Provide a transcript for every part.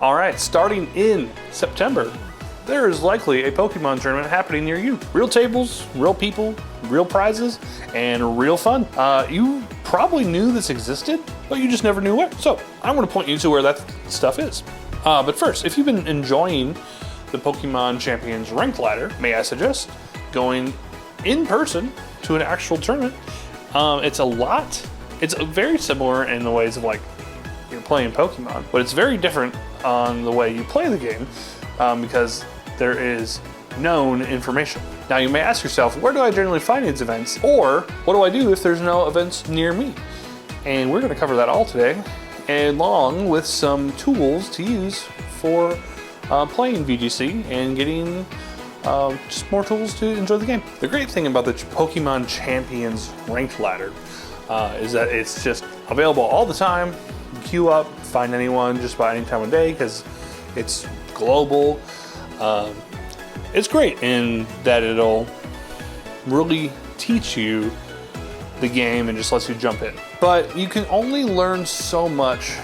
All right, starting in September, there is likely a Pokemon tournament happening near you. Real tables, real people, real prizes, and real fun. You probably knew this existed, but you just never knew where. So I'm going to point you to where that stuff is. But first, if you've been enjoying the Pokemon Champions ranked ladder, may I suggest going in person to an actual tournament. It's very similar in the ways of like you're playing Pokemon, but it's very different on the way you play the game because there is known information. Now you may ask yourself, where do I generally find these events? Or what do I do if there's no events near me? And we're going to cover that all today, along with some tools to use for playing VGC and getting just more tools to enjoy the game. The great thing about the Pokemon Champions ranked ladder is that it's just available all the time. Queue up, find anyone just about any time of day because it's global. It's great in that it'll really teach you the game and just lets you jump in. But you can only learn so much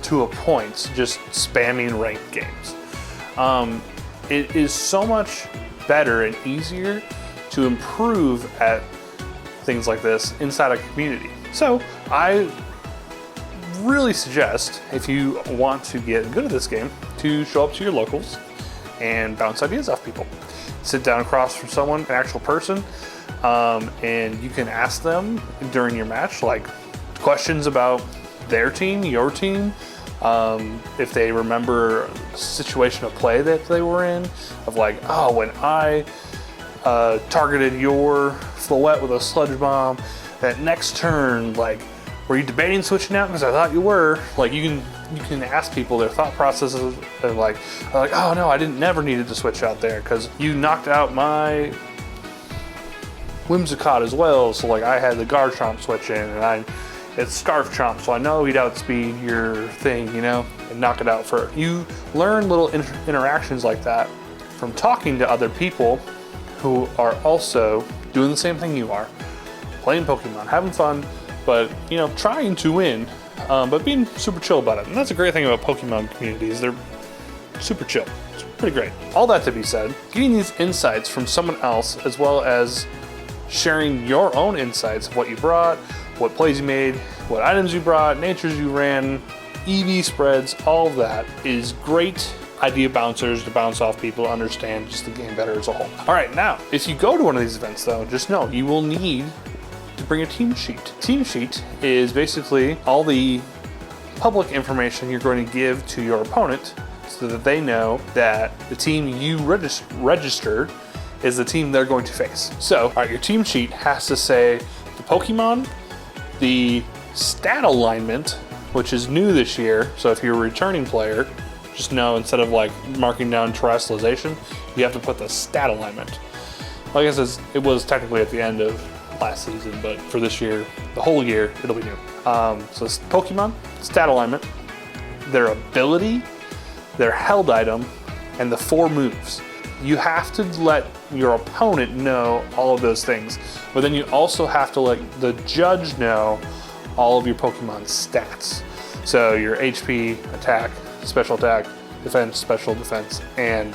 to a point just spamming ranked games. It is so much better and easier to improve at things like this inside a community. So I really suggest, if you want to get good at this game, to show up to your locals and bounce ideas off people. Sit down across from someone, an actual person, and you can ask them during your match like questions about their team, your team, if they remember a situation of play that they were in, of like, oh, when I targeted your Floette with a sludge bomb, that next turn, like, were you debating switching out because I thought you were? Like, you can ask people their thought processes of like, oh no, I never needed to switch out there because you knocked out my Whimsicott as well. So like, I had the Garchomp switch in, and it's Scarf Chomp, so I know he'd outspeed your thing, and knock it out for. You learn little interactions like that from talking to other people who are also doing the same thing you are, playing Pokemon, having fun, but trying to win, but being super chill about it. And that's a great thing about Pokemon communities. They're super chill. It's pretty great. All that to be said, getting these insights from someone else, as well as sharing your own insights of what you brought, what plays you made, what items you brought, natures you ran, EV spreads, all of that is great idea bouncers to bounce off people to understand just the game better as a whole. All right, now, if you go to one of these events though, just know you will need to bring a team sheet. Team sheet is basically all the public information you're going to give to your opponent so that they know that the team you registered is the team they're going to face. So, all right, your team sheet has to say the Pokemon, the stat alignment, which is new this year. So if you're a returning player, just know instead of like marking down terrestrialization, you have to put the stat alignment. Well, I guess it was technically at the end of last season, but for this year, the whole year, it'll be new. So it's Pokemon, stat alignment, their ability, their held item, and the 4 moves. You have to let your opponent know all of those things, but then you also have to let the judge know all of your Pokemon stats. So your HP, attack, special attack, defense, special defense, and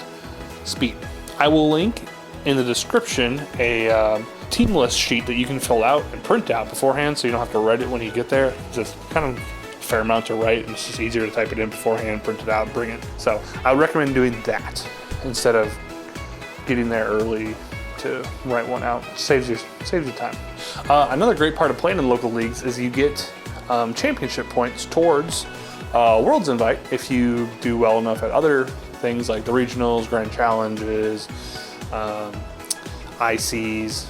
speed. I will link in the description a team list sheet that you can fill out and print out beforehand, so you don't have to write it when you get there. It's just kind of a fair amount to write, and it's just easier to type it in beforehand, print it out, and bring it. So I would recommend doing that instead of getting there early to write one out. Saves you time. Another great part of playing in local leagues is you get championship points towards Worlds Invite if you do well enough at other things like the regionals, grand challenges, ICs,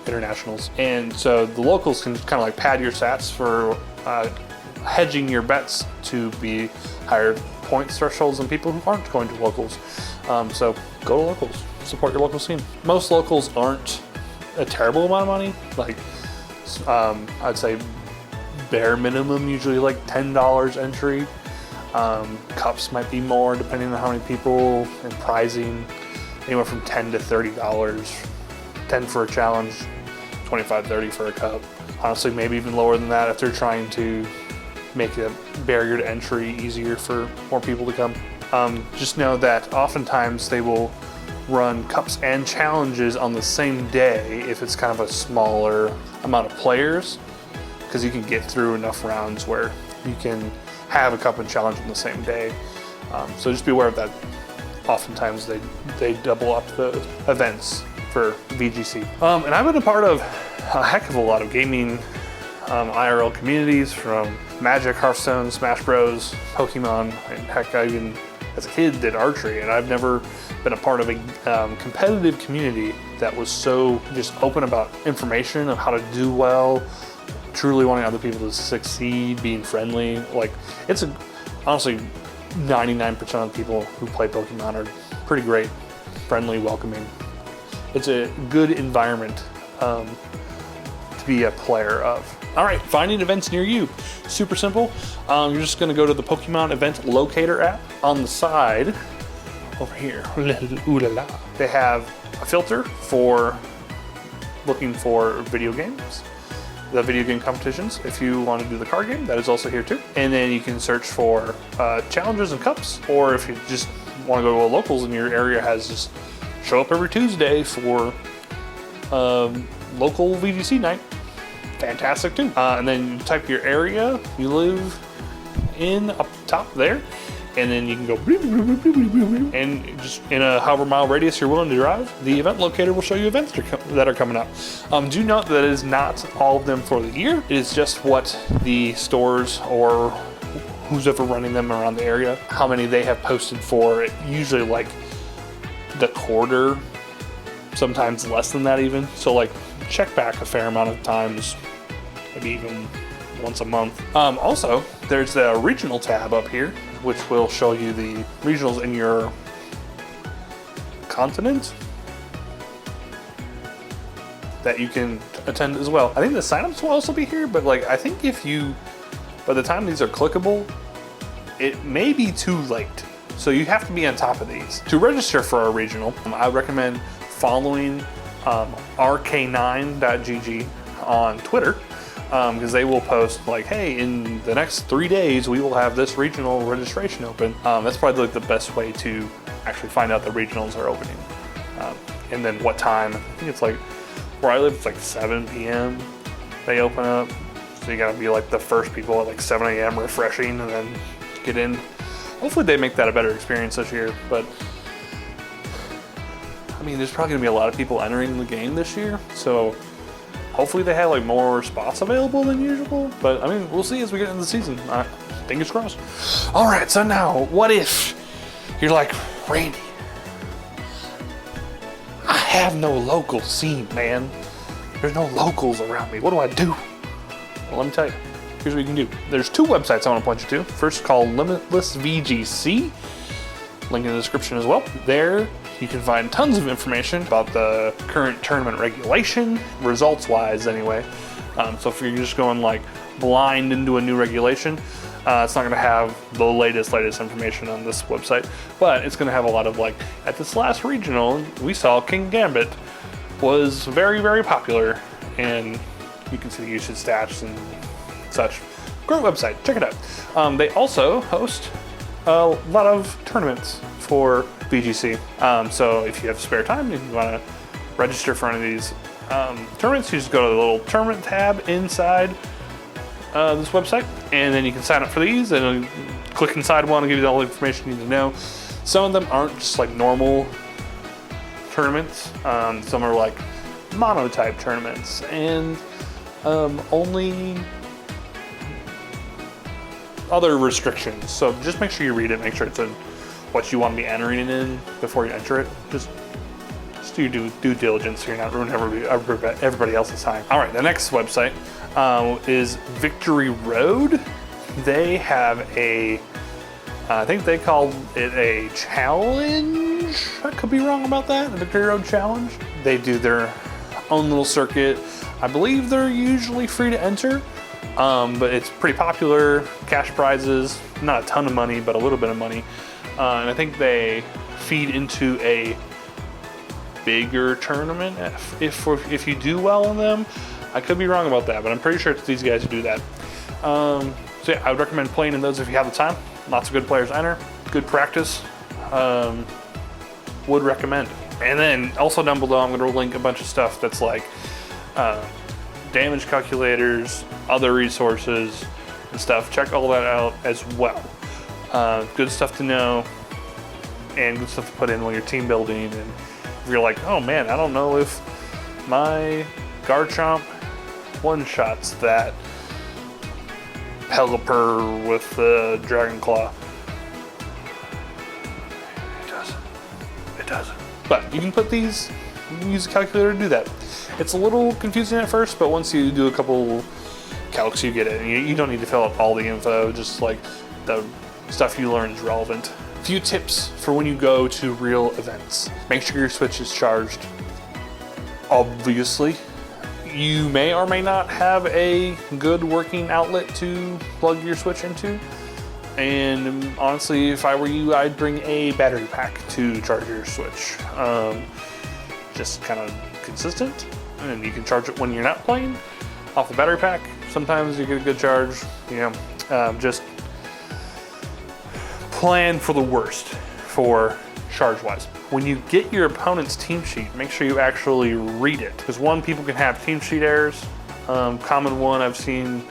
internationals. And so the locals can kind of like pad your stats for hedging your bets to be higher points thresholds than people who aren't going to locals. So go to locals, support your local scene. Most locals aren't a terrible amount of money. Like I'd say bare minimum, usually like $10 entry. Cups might be more depending on how many people, and pricing anywhere from $10 to $30. 10 for a challenge, 25, 30 for a cup. Honestly, maybe even lower than that if they're trying to make a barrier to entry easier for more people to come. Just know that oftentimes they will run cups and challenges on the same day if it's kind of a smaller amount of players, because you can get through enough rounds where you can have a cup and challenge on the same day. So just be aware of that. Oftentimes they double up the events for VGC. And I've been a part of a heck of a lot of gaming IRL communities, from Magic, Hearthstone, Smash Bros, Pokemon, and heck, I even as a kid did archery, and I've never been a part of a competitive community that was so just open about information of how to do well, truly wanting other people to succeed, being friendly. Like, it's honestly 99% of the people who play Pokemon are pretty great, friendly, welcoming. It's a good environment to be a player of. All right, finding events near you. Super simple. You're just gonna go to the Pokemon Event Locator app. On the side, over here, ooh la la, they have a filter for looking for video games, the video game competitions. If you want to do the card game, that is also here too. And then you can search for challenges and cups, or if you just want to go to a locals in your area, has just show up every Tuesday for local VGC night. Fantastic too. And then you type your area you live in up top there, and then you can go and just in a however mile radius you're willing to drive, the event locator will show you events that are coming up. Do note that it is not all of them for the year. It is just what the stores or who's ever running them around the area, how many they have posted for. Usually like the quarter, sometimes less than that even. So like check back a fair amount of times, maybe even once a month. Also, there's the regional tab up here, which will show you the regionals in your continent that you can attend as well. I think the signups will also be here, but like I think if you, by the time these are clickable, it may be too late. So you have to be on top of these. To register for our regional, I recommend following rk9.gg on Twitter, because they will post like, hey, in the next 3 days we will have this regional registration open. That's probably like the best way to actually find out the regionals are opening. And then what time. I think it's like, where I live, it's like 7 p.m. they open up. So you gotta be like the first people at like 7 a.m. refreshing and then get in. Hopefully they make that a better experience this year, but I mean, there's probably gonna be a lot of people entering the game this year, so hopefully they have like more spots available than usual. But I mean, we'll see as we get into the season. Fingers crossed. All right, so now, what if you're like, Randy, I have no local scene, man. There's no locals around me. What do I do? Well, let me tell you. Here's what you can do. There's 2 websites I want to point you to. First, called Limitless VGC. Link in the description as well. There you can find tons of information about the current tournament regulation, results-wise anyway. So if you're just going like blind into a new regulation, it's not going to have the latest information on this website, but it's going to have a lot of like, at this last regional, we saw King Gambit was very, very popular, and you can see the usage stats and such. Great website, check it out. They also host a lot of tournaments for VGC. So if you have spare time, if you want to register for one of these tournaments, you just go to the little tournament tab inside this website, and then you can sign up for these and click inside one and give you all the information you need to know. Some of them aren't just like normal tournaments. Some are like mono-type tournaments, and only other restrictions. So just make sure you read it, make sure it's in what you want to be entering it in before you enter it. Just do your due diligence so you're not ruining everybody else's time. All right, the next website is Victory Road. They have a, I think they called it a challenge. I could be wrong about that, the Victory Road Challenge. They do their own little circuit. I believe they're usually free to enter, but it's pretty popular. Cash prizes, not a ton of money, but a little bit of money. And I think they feed into a bigger tournament if you do well in them. I could be wrong about that, but I'm pretty sure it's these guys who do that. So yeah, I would recommend playing in those if you have the time. Lots of good players enter, good practice. Would recommend. And then also down below, I'm going to link a bunch of stuff that's like damage calculators, other resources and stuff. Check all that out as well. Good stuff to know and good stuff to put in when you're team building. And if you're like, oh man, I don't know if my Garchomp one-shots that Pelipper with the Dragon Claw. It doesn't. But you can put these, you can use a calculator to do that. It's a little confusing at first, but once you do a couple calcs, you get it. And you don't need to fill out all the info, just like the stuff you learn is relevant. A few tips for when you go to real events. Make sure your Switch is charged. Obviously, you may or may not have a good working outlet to plug your Switch into. And honestly, if I were you, I'd bring a battery pack to charge your Switch. Just kind of consistent, and you can charge it when you're not playing off the battery pack. Sometimes you get a good charge, just plan for the worst for charge-wise. When you get your opponent's team sheet, make sure you actually read it. Because one, people can have team sheet errors. Common one I've seen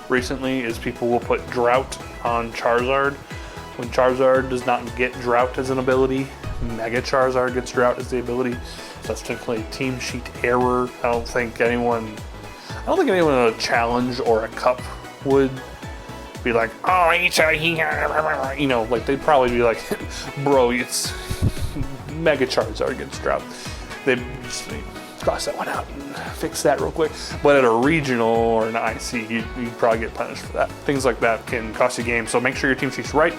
recently is people will put Drought on Charizard when Charizard does not get Drought as an ability. Mega Charizard gets Drought as the ability. So that's technically a team sheet error. I don't think anyone in a challenge or a cup would be like, oh, like they'd probably be like, bro, it's Mega Charizard gets Drought. They'd just cross that one out and fix that real quick. But at a regional or an IC, you'd probably get punished for that. Things like that can cost you games. So make sure your team sheet's right,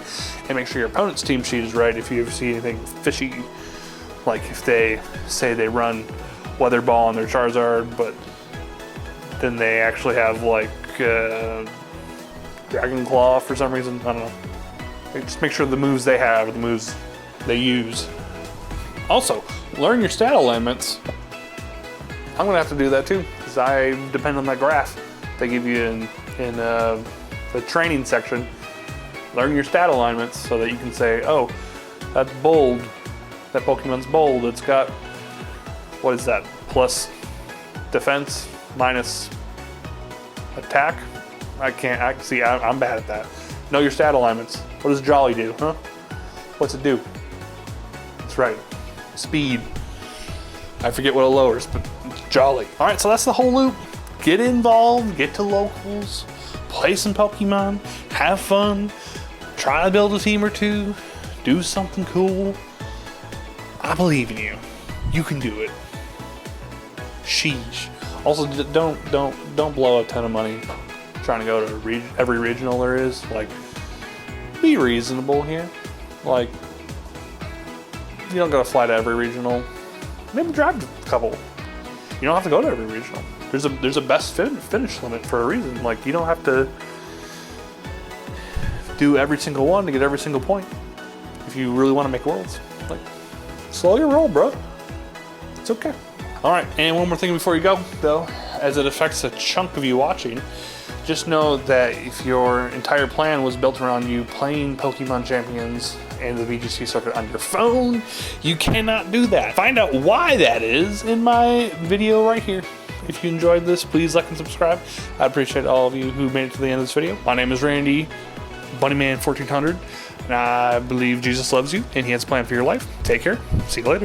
and make sure your opponent's team sheet is right if you ever see anything fishy. Like if they say they run Weather Ball on their Charizard, but then they actually have like Dragon Claw for some reason. I don't know. Just make sure the moves they have are the moves they use. Also, learn your stat alignments. I'm gonna have to do that too, because I depend on that graph they give you in the training section. Learn your stat alignments so that you can say, oh, that's bold. That Pokemon's bold. It's got, what is that? Plus defense, minus attack. I'm bad at that. Know your stat alignments. What does Jolly do, huh? What's it do? That's right, speed. I forget what it lowers, but it's Jolly. All right, so that's the whole loop. Get involved, get to locals, play some Pokemon, have fun, try to build a team or two, do something cool. I believe in you. You can do it. Sheesh. Also, don't blow a ton of money trying to go to every regional there is. Like, be reasonable here. Like, you don't gotta fly to every regional. Maybe drive a couple. You don't have to go to every regional. There's a best finish limit for a reason. Like, you don't have to do every single one to get every single point. If you really want to make worlds, like, slow your roll, bro. It's okay. All right, and one more thing before you go, though, as it affects a chunk of you watching, just know that if your entire plan was built around you playing Pokemon Champions and the VGC circuit on your phone, you cannot do that. Find out why that is in my video right here. If you enjoyed this, please like and subscribe. I appreciate all of you who made it to the end of this video. My name is Randy, Bunnyman1400, and I believe Jesus loves you and he has a plan for your life. Take care. See you later.